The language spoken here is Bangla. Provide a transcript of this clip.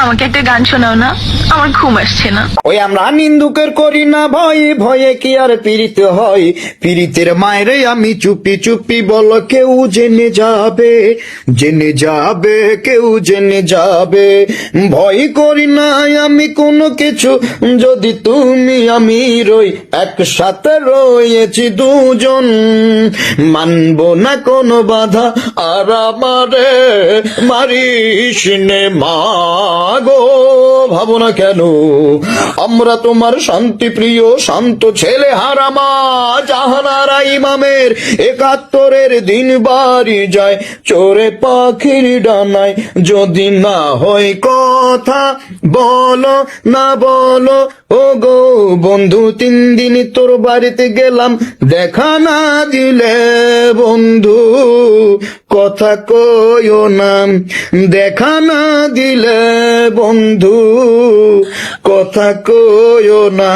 আমাকে একটা গান শোনাও না, আমার ঘুম আসছে না। ওই আমরা নিন্দুকের করি না ভয়ে ভয়ে কি আর পীড়িত হয়, পীড়িতের মায়েরে আমি চুপি চুপি বল কেউ জেনে যাবে, জেনে যাবে, কেউ জেনে যাবে। ভয় করি না আমি কোনো কিছু, যদি তুমি আমি রই একসাথে রয়েছি দুজন, মানবো না কোনো বাধা আর আমারে মারিস নে মাগো। ভাবো না কেন আমরা তোমার শান্তি প্রিয় শান্ত ছেলে হারামা জাহানারা ইমামের ৭১-এর দিন বাড়ি যায় চোরে পাখির ডানায়। যদি না হয় কথা বলো না বলো ও গো বন্ধু, ৩ দিন তোর বাড়িতে গেলাম দেখা না দিলে বন্ধু, কথা কইও না দেখা না দিলে বন্ধু, কথা কইও না।